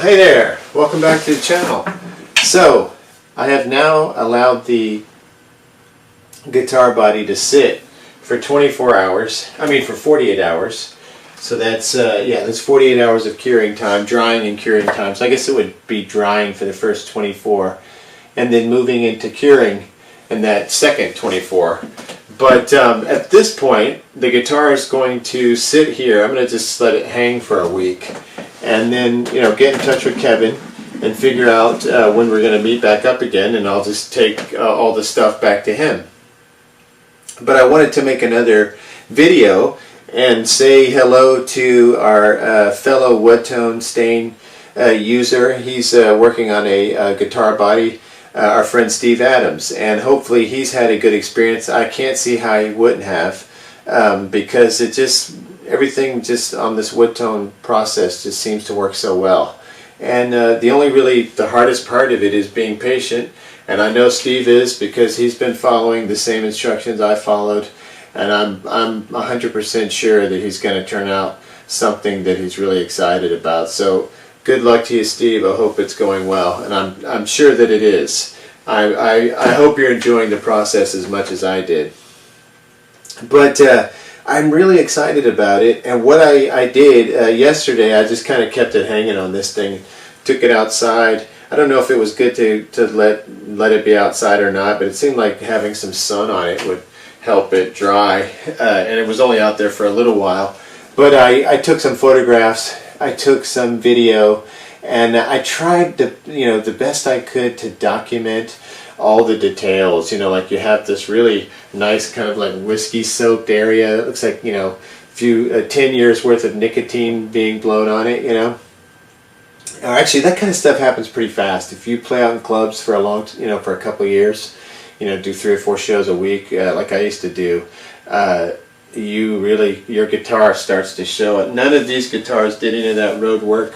Hey there, welcome back to the channel. So I have now allowed the guitar body to sit for 24 hours, for 48 hours. So that's that's 48 hours of curing time, drying and curing time. So I guess it would be drying for the first 24 and then moving into curing in that second 24. But at this point the guitar is going to sit here. I'm going to just let it hang for a week and then get in touch with Kevin and figure out when we're going to meet back up again, and I'll just take all the stuff back to him. But I wanted to make another video and say hello to our fellow Wudtone stain user. He's working on a guitar body, our friend Steve Adams, and hopefully he's had a good experience. I can't see how he wouldn't have, because everything just on this Wudtone process just seems to work so well. And the hardest part of it is being patient, and I know Steve is, because he's been following the same instructions I followed, and I'm 100% sure that he's going to turn out something that he's really excited about. So good luck to you, Steve. I hope it's going well, and I'm sure that it is. I hope you're enjoying the process as much as I did. But I'm really excited about it, and what I did yesterday, I just kind of kept it hanging on this thing, took it outside. I don't know if it was good to let it be outside or not, but it seemed like having some sun on it would help it dry, and it was only out there for a little while. But I took some photographs, I took some video, and I tried the best I could to document all the details. Like you have this really nice kind of like whiskey soaked area. It looks like 10 years worth of nicotine being blown on it. Actually, that kind of stuff happens pretty fast if you play out in clubs for for a couple of years. Do 3 or 4 shows a week, like I used to do. Your guitar starts to show it. None of these guitars did any of that road work,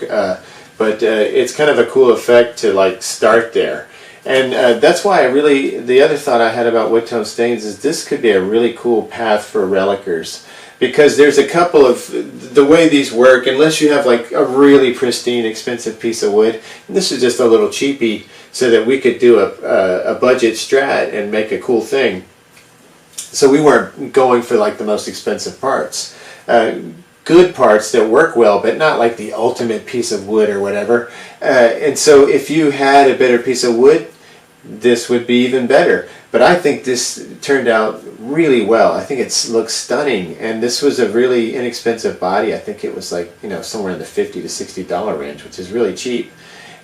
but it's kind of a cool effect to start there. And that's why the other thought I had about Wudtone stains is this could be a really cool path for relicers, because there's a couple of, the way these work, unless you have like a really pristine expensive piece of wood, and this is just a little cheapy so that we could do a budget strat and make a cool thing. So we weren't going for like the most expensive parts. Good parts that work well, but not like the ultimate piece of wood or whatever. And so if you had a better piece of wood, this would be even better. But I think this turned out really well. I think it looks stunning, and this was a really inexpensive body. I think it was like somewhere in the $50 to $60 range, which is really cheap.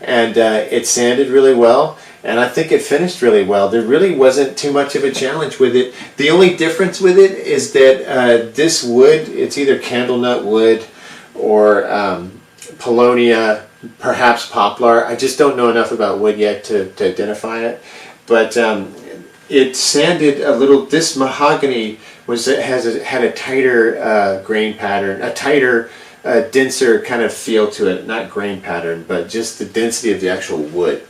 And it sanded really well, and I think it finished really well. There really wasn't too much of a challenge with it. The only difference with it is that this wood, it's either candlenut wood or paulownia, perhaps poplar. I just don't know enough about wood yet to identify it. But it sanded a little. This mahogany had a tighter grain pattern, a tighter, denser kind of feel to it. Not grain pattern, but just the density of the actual wood.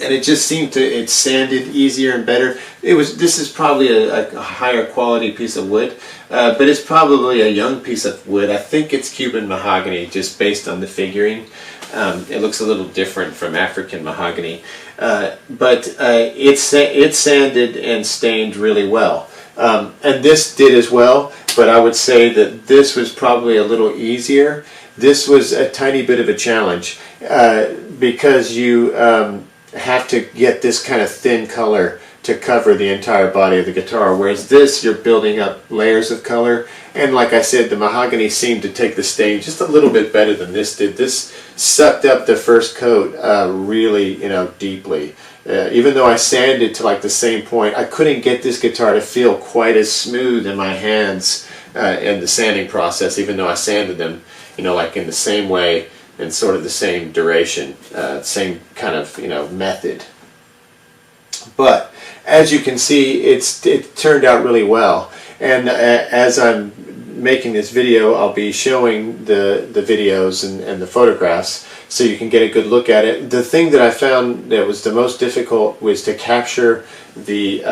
And it just seemed it sanded easier and better. This is probably a higher quality piece of wood, but it's probably a young piece of wood. I think it's Cuban mahogany, just based on the figuring. It looks a little different from African mahogany, but it sanded and stained really well. And this did as well, but I would say that this was probably a little easier. This was a tiny bit of a challenge, because you have to get this kind of thin color to cover the entire body of the guitar, whereas this, you're building up layers of color. And like I said, the mahogany seemed to take the stain just a little bit better than this did. This sucked up the first coat really deeply. Even though I sanded to like the same point, I couldn't get this guitar to feel quite as smooth in my hands in the sanding process, even though I sanded them like in the same way and sort of the same duration, same kind of method. But as you can see, it turned out really well. And as I'm making this video, I'll be showing the videos and the photographs so you can get a good look at it. The thing that I found that was the most difficult was to capture the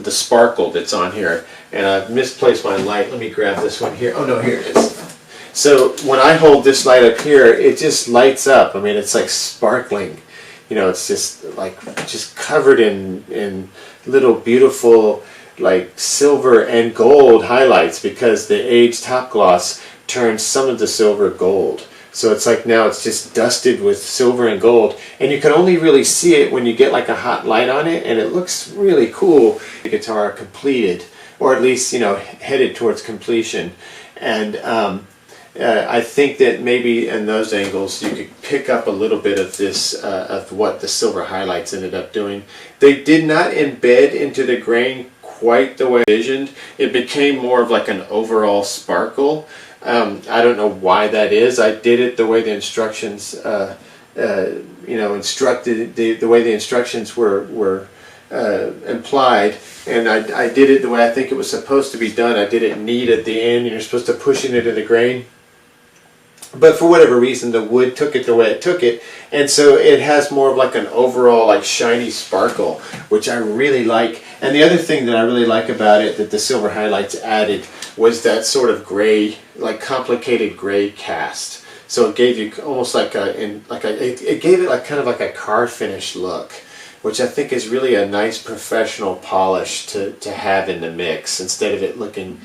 sparkle that's on here. And I've misplaced my light. Let me grab this one here. Oh no, here it is. So when I hold this light up here, it just lights up. I mean, it's like sparkling. You know, it's just like just covered in little beautiful like silver and gold highlights, because the aged top gloss turns some of the silver gold. So it's like now it's just dusted with silver and gold, and you can only really see it when you get like a hot light on it, and it looks really cool. The guitar completed, or at least, you know, headed towards completion. And I think that maybe in those angles you could pick up a little bit of this, of what the silver highlights ended up doing. They did not embed into the grain quite the way I envisioned. It became more of like an overall sparkle. I don't know why that is. I did it the way the instructions, you know, instructed, the way the instructions were implied, and I did it the way I think it was supposed to be done. I did it neat at the end, and you're supposed to push it into the grain. But for whatever reason, the wood took it the way it took it, and so it has more of like an overall like shiny sparkle, which I really like. And the other thing that I really like about it that the silver highlights added was that sort of gray, like complicated gray cast. So it gave you almost like it gave it like kind of like a car finish look, which I think is really a nice professional polish to have in the mix instead of it looking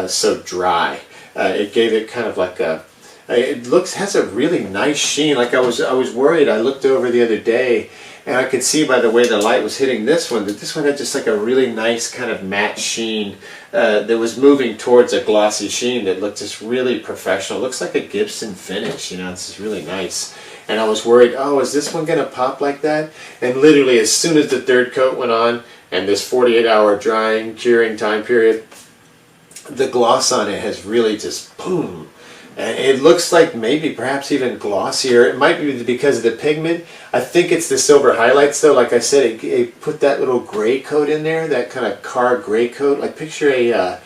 so dry. It gave it kind of like a, it has a really nice sheen. Like I was worried. I looked over the other day, and I could see by the way the light was hitting this one that this one had just like a really nice kind of matte sheen that was moving towards a glossy sheen that looked just really professional. It looks like a Gibson finish, you know. It's just really nice. And I was worried, oh, is this one gonna pop like that? And literally as soon as the third coat went on and this 48-hour drying, curing time period, the gloss on it has really just boom. And it looks like maybe perhaps even glossier. It might be because of the pigment. I think it's the silver highlights though. Like I said, it put that little gray coat in there, that kind of car gray coat. Like picture a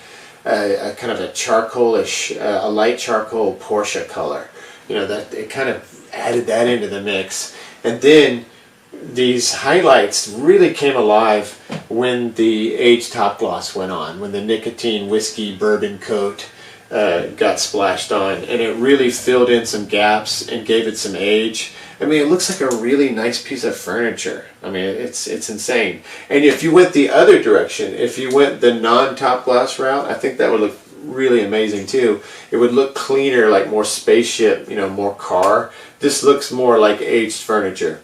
kind of a charcoalish, a light charcoal Porsche color. You know, that it kind of added that into the mix. And then these highlights really came alive when the aged top gloss went on, when the nicotine whiskey bourbon coat got splashed on, and it really filled in some gaps and gave it some age. I mean, it looks like a really nice piece of furniture. I mean, it's insane. And if you went the other direction, if you went the non-top gloss route, I think that would look really amazing too. It would look cleaner, like more spaceship, you know, more car. This looks more like aged furniture.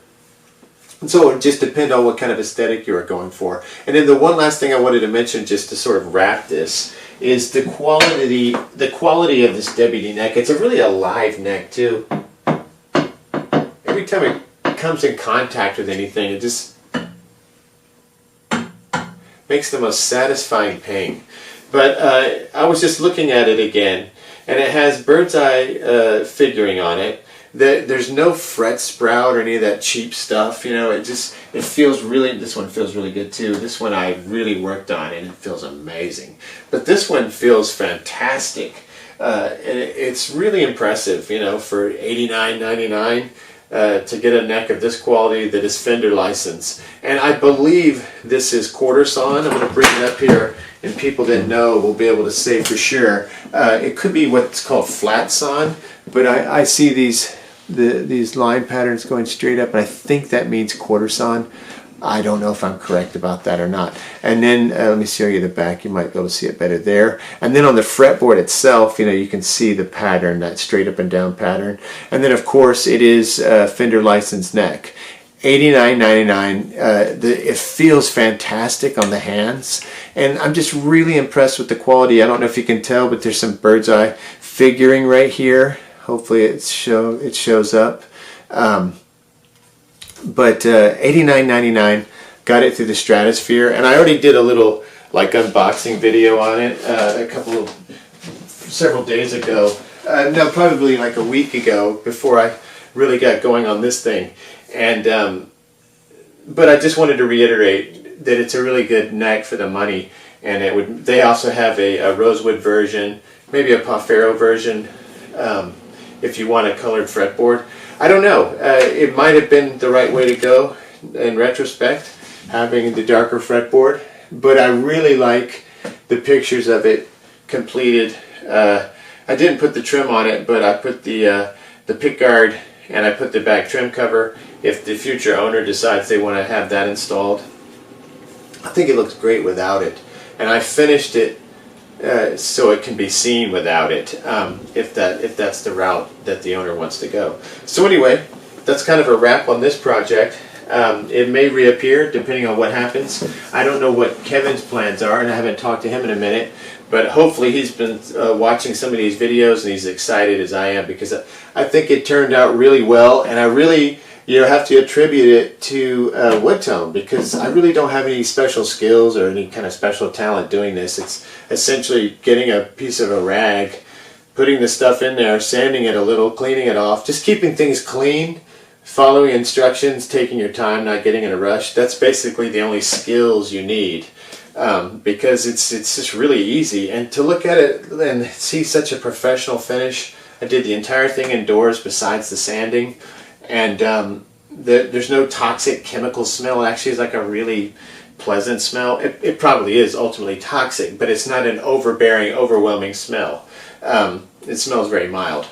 And so it would just depend on what kind of aesthetic you are going for. And then the one last thing I wanted to mention, just to sort of wrap this, is the quality of this deputy neck. It's really a live neck too. Every time it comes in contact with anything, it just makes the most satisfying ping. But I was just looking at it again, and it has bird's eye figuring on it. There's no fret sprout or any of that cheap stuff, you know. It feels really, this one feels really good too. This one I really worked on, and it feels amazing. But this one feels fantastic. And it's really impressive, you know, for $89.99 to get a neck of this quality that is Fender licensed. And I believe this is quarter sawn. I'm going to bring it up here, and people that know will be able to say for sure. It could be what's called flat sawn, but I see these line patterns going straight up, and I think that means quarter sawn. I don't know if I'm correct about that or not. And then let me show you the back. You might be able to see it better there. And then on the fretboard itself, you know, you can see the pattern, that straight up and down pattern. And then of course it is Fender licensed neck. $89.99. It feels fantastic on the hands, and I'm just really impressed with the quality. I don't know if you can tell, but there's some bird's eye figuring right here. Hopefully it shows up. But $89.99, got it through the Stratosphere, and I already did a little like unboxing video on it several days ago. No, probably like a week ago, before I really got going on this thing. And but I just wanted to reiterate that it's a really good neck for the money, and they also have a rosewood version, maybe a Pafero version, if you want a colored fretboard. I don't know. It might have been the right way to go in retrospect, having the darker fretboard, but I really like the pictures of it completed. I didn't put the trim on it, but I put the pick guard and I put the back trim cover if the future owner decides they want to have that installed. I think it looks great without it, and I finished it so it can be seen without it, if that's the route that the owner wants to go. So anyway, that's kind of a wrap on this project. It may reappear depending on what happens. I don't know what Kevin's plans are, and I haven't talked to him in a minute, but hopefully he's been watching some of these videos and he's excited as I am, because I think it turned out really well, and I really have to attribute it to Wudtone, because I really don't have any special skills or any kind of special talent doing this. It's essentially getting a piece of a rag, putting the stuff in there, sanding it a little, cleaning it off, just keeping things clean, following instructions, taking your time, not getting in a rush. That's basically the only skills you need, because it's just really easy. And to look at it and see such a professional finish, I did the entire thing indoors besides the sanding, and there's no toxic chemical smell. It actually is like a really pleasant smell. It probably is ultimately toxic, but it's not an overbearing, overwhelming smell. It smells very mild.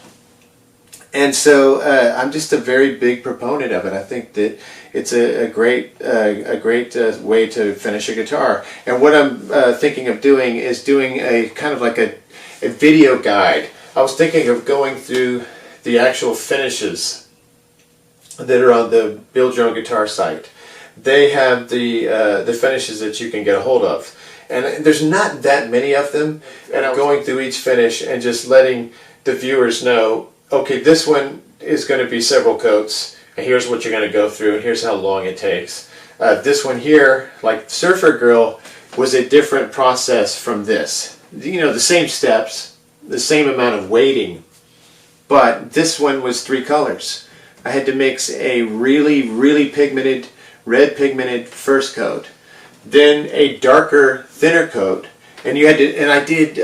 And so I'm just a very big proponent of it. I think that it's a great way to finish a guitar. And what I'm thinking of doing is doing a kind of like a video guide. I was thinking of going through the actual finishes that are on the Build Your Own Guitar site. They have the finishes that you can get a hold of. And there's not that many of them. And I'm going through each finish and just letting the viewers know, okay, this one is going to be several coats, and here's what you're going to go through, and here's how long it takes. This one here, like Surfer Girl, was a different process from this. The same steps, the same amount of waiting, but this one was 3 colors. I had to mix a really, really pigmented, red pigmented first coat, then a darker, thinner coat, and I did,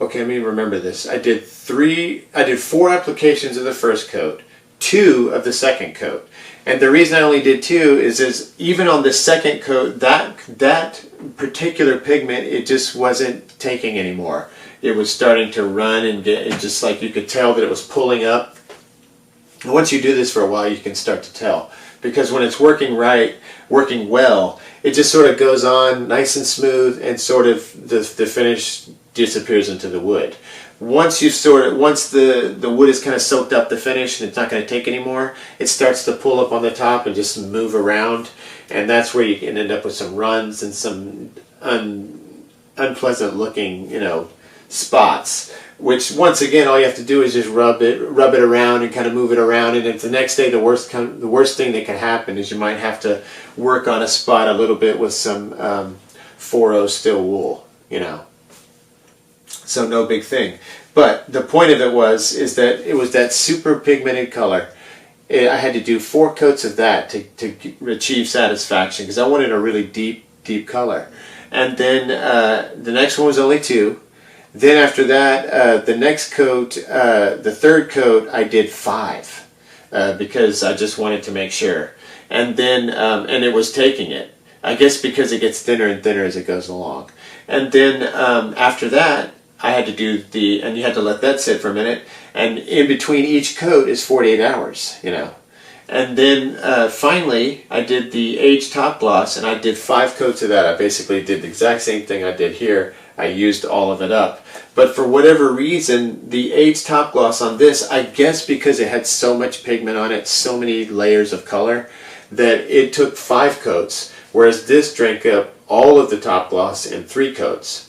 okay, let me remember this. I did 4 applications of the first coat, 2 of the second coat. And the reason I only did 2 is even on the second coat, that particular pigment, it just wasn't taking anymore. It was starting to run and it just like you could tell that it was pulling up. And once you do this for a while, you can start to tell. Because when it's working right, working well, it just sort of goes on nice and smooth, and sort of the finish disappears into the wood. Once the wood is kind of soaked up the finish and it's not going to take anymore, it starts to pull up on the top and just move around, and that's where you can end up with some runs and some unpleasant looking spots. Which once again, all you have to do is just rub it around and kind of move it around, and if the next day the worst thing that can happen is you might have to work on a spot a little bit with some 4-0 steel wool, So no big thing. But the point of it is that it was that super pigmented color. I had to do 4 coats of that to achieve satisfaction, because I wanted a really deep color. And then the next one was only 2. Then after that, the next coat, the third coat, I did 5 because I just wanted to make sure. And then, and it was taking it. I guess because it gets thinner and thinner as it goes along. And then after that, I had to do and you had to let that sit for a minute. And in between each coat is 48 hours, And then finally, I did the aged top gloss, and I did 5 coats of that. I basically did the exact same thing I did here. I used all of it up. But for whatever reason, the aged top gloss on this, I guess because it had so much pigment on it, so many layers of color, that it took 5 coats, whereas this drank up all of the top gloss in 3 coats.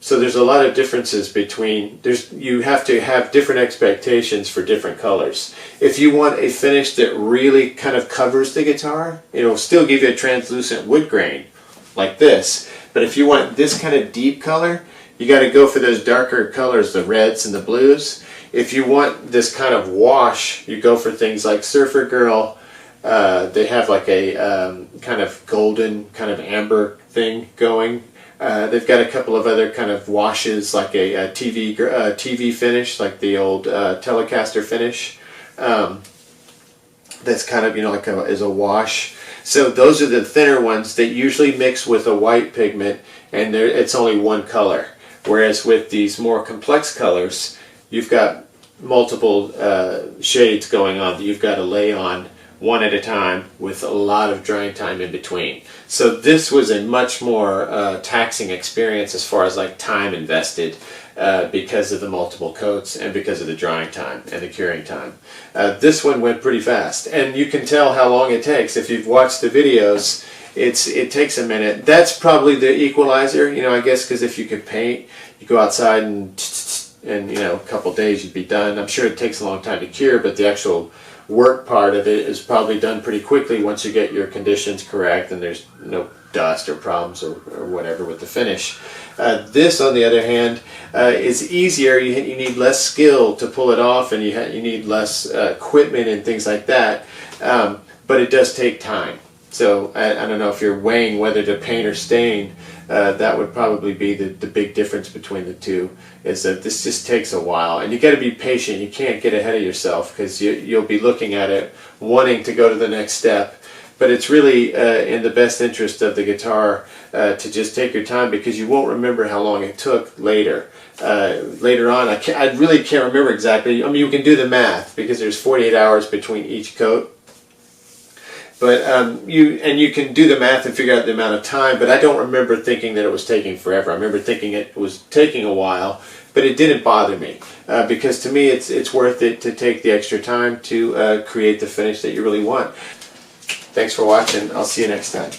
So there's a lot of differences between, you have to have different expectations for different colors. If you want a finish that really kind of covers the guitar, it'll still give you a translucent wood grain, like this. But if you want this kind of deep color, you got to go for those darker colors, the reds and the blues. If you want this kind of wash, you go for things like Surfer Girl. They have like a kind of golden, kind of amber thing going. They've got a couple of other kind of washes, like a TV finish, like the old Telecaster finish. That's kind of, like is a wash. So those are the thinner ones that usually mix with a white pigment, and it's only one color. Whereas with these more complex colors, you've got multiple shades going on that you've got to lay on one at a time with a lot of drying time in between. So this was a much more taxing experience as far as like time invested because of the multiple coats and because of the drying time and the curing time. This one went pretty fast, and you can tell how long it takes. If you've watched the videos, it takes a minute. That's probably the equalizer, you know, I guess, because if you could paint, you go outside and you know, a couple days you'd be done. I'm sure it takes a long time to cure, but the actual work part of it is probably done pretty quickly once you get your conditions correct and there's no dust or problems or whatever with the finish. This, on the other hand, is easier. You need less skill to pull it off, and you need less equipment and things like that, but it does take time. So I don't know if you're weighing whether to paint or stain, that would probably be the big difference between the two, is that this just takes a while, and you got to be patient. You can't get ahead of yourself, because you'll be looking at it wanting to go to the next step, but it's really in the best interest of the guitar to just take your time, because you won't remember how long it took later. Later on, I really can't remember exactly. I mean, you can do the math, because there's 48 hours between each coat. But you can do the math and figure out the amount of time, but I don't remember thinking that it was taking forever. I remember thinking it was taking a while, but it didn't bother me, because to me it's worth it to take the extra time to create the finish that you really want. Thanks for watching. I'll see you next time.